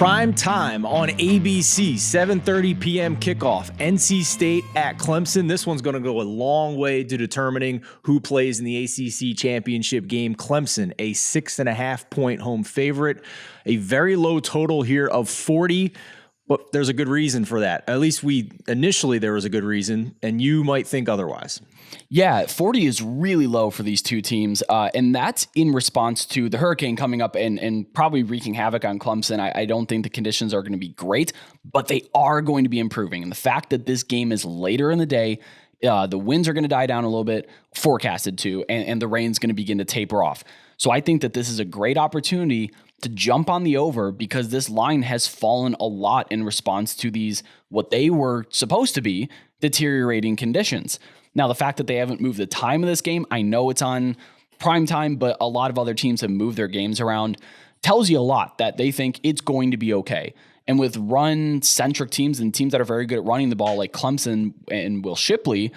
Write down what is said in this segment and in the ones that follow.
Prime time on ABC, 7:30 p.m. kickoff. NC State at Clemson. This one's going to go a long way to determining who plays in the ACC championship game. Clemson, a 6.5-point home favorite. A very low total here of 40, but there's a good reason for that. At least initially there was a good reason, and you might think otherwise. Yeah, 40 is really low for these two teams, and that's in response to the hurricane coming up and probably wreaking havoc on Clemson. I don't think the conditions are going to be great, but they are going to be improving. And the fact that this game is later in the day, the winds are going to die down a little bit, forecasted to, and the rain's going to begin to taper off. So I think that this is a great opportunity to jump on the over because this line has fallen a lot in response to these, what they were supposed to be, deteriorating conditions. Now, the fact that they haven't moved the time of this game, I know it's on prime time, but a lot of other teams have moved their games around, tells you a lot that they think it's going to be okay. And with run-centric teams and teams that are very good at running the ball like Clemson and Will Shipley,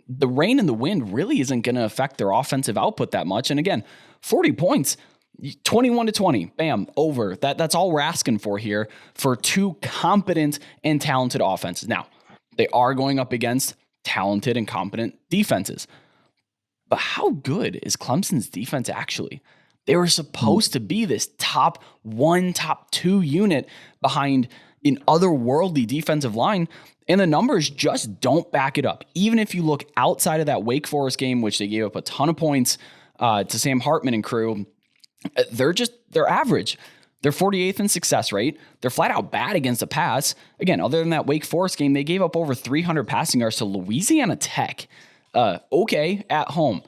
the rain and the wind really isn't going to affect their offensive output that much. And again, 40 points, 21-20, bam, over. That's all we're asking for here for two competent and talented offenses. Now, they are going up against talented and competent defenses. But how good is Clemson's defense actually? They were supposed to be this top 1, top 2 unit behind an otherworldly defensive line, and the numbers just don't back it up. Even if you look outside of that Wake Forest game, which they gave up a ton of points to Sam Hartman and crew, they're average. They're 48th in success rate. They're flat out bad against the pass. Again, other than that Wake Forest game, they gave up over 300 passing yards to Louisiana Tech. Okay, at home.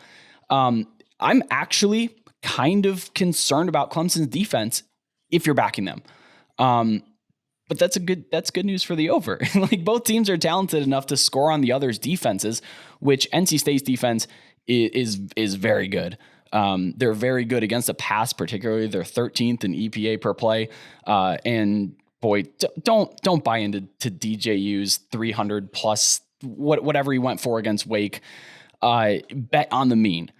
I'm actually kind of concerned about Clemson's defense if you're backing them. But that's good news for the over. Like, both teams are talented enough to score on the other's defenses, which NC State's defense is very good. They're very good against the pass, particularly. They're 13th in EPA per play. And boy, don't buy into DJU's 300 plus whatever he went for against Wake. Bet on the mean.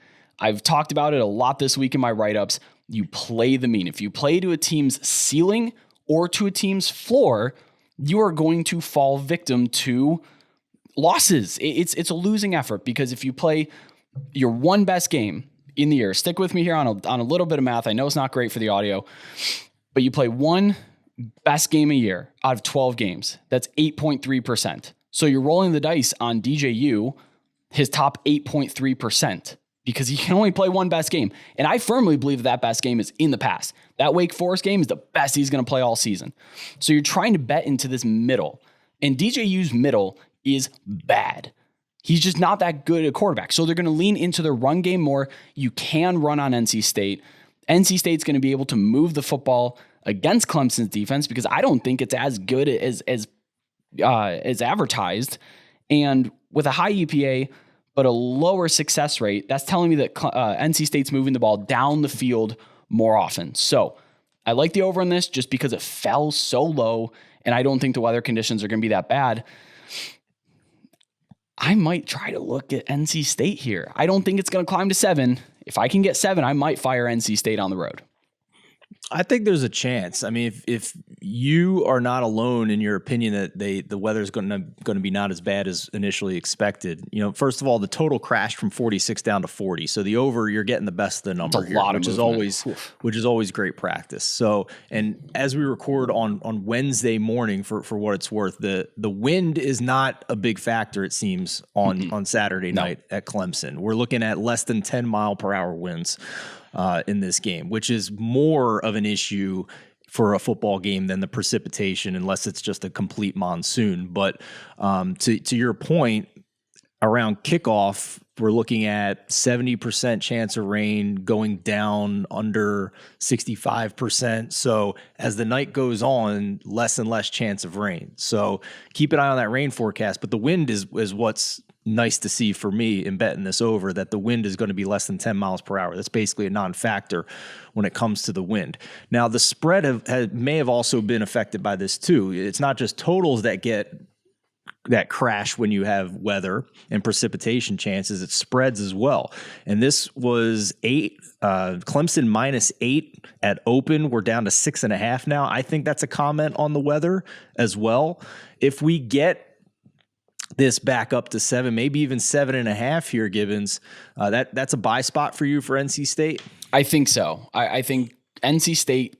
I've talked about it a lot this week in my write-ups. You play the mean. If you play to a team's ceiling or to a team's floor, you are going to fall victim to losses. It's a losing effort because if you play your one best game in the year, stick with me here on a little bit of math. I know it's not great for the audio, but you play one best game a year out of 12 games. That's 8.3%. So you're rolling the dice on DJU, his top 8.3%, because he can only play one best game. And I firmly believe that best game is in the past. That Wake Forest game is the best he's going to play all season. So you're trying to bet into this middle, and DJU's middle is bad. He's just not that good a quarterback. So they're going to lean into their run game more. You can run on NC State. NC State's going to be able to move the football against Clemson's defense because I don't think it's as good as advertised. And with a high EPA but a lower success rate, that's telling me that NC State's moving the ball down the field more often. So I like the over on this just because it fell so low, and I don't think the weather conditions are going to be that bad. I might try to look at NC State here. I don't think it's going to climb to 7. If I can get 7, I might fire NC State on the road. I think there's a chance. I mean, if you are not alone in your opinion that the weather's going to be not as bad as initially expected. You know, first of all, the total crashed from 46 down to 40. So the over, you're getting the best of the number here, which is always great practice. So, and as we record on Wednesday morning, for what it's worth, the wind is not a big factor, it seems, on Saturday night at Clemson. We're looking at less than 10 mile per hour winds in this game, which is more of an issue for a football game than the precipitation, unless it's just a complete monsoon. But to your point, around kickoff, we're looking at 70% chance of rain going down under 65%. So as the night goes on, less and less chance of rain. So keep an eye on that rain forecast. But the wind is what's nice to see for me in betting this over, that the wind is going to be less than 10 miles per hour. That's basically a non-factor when it comes to the wind. Now, the spread may have also been affected by this too. It's not just totals that get that crash when you have weather and precipitation chances, it spreads as well. And this was 8, Clemson -8 at open. We're down to 6.5 now. I think that's a comment on the weather as well. If we get this back up to 7, maybe even 7.5 here, Gibbons, that's a buy spot for you for NC State? I think so. I think NC State,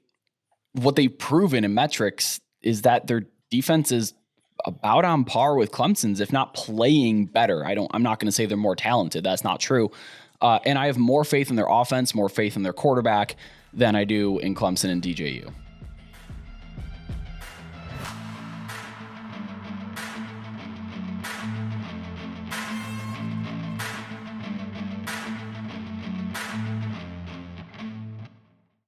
what they've proven in metrics is that their defense is about on par with Clemson's, if not playing better. I'm not going to say they're more talented. That's not true. And I have more faith in their offense, more faith in their quarterback than I do in Clemson and DJU.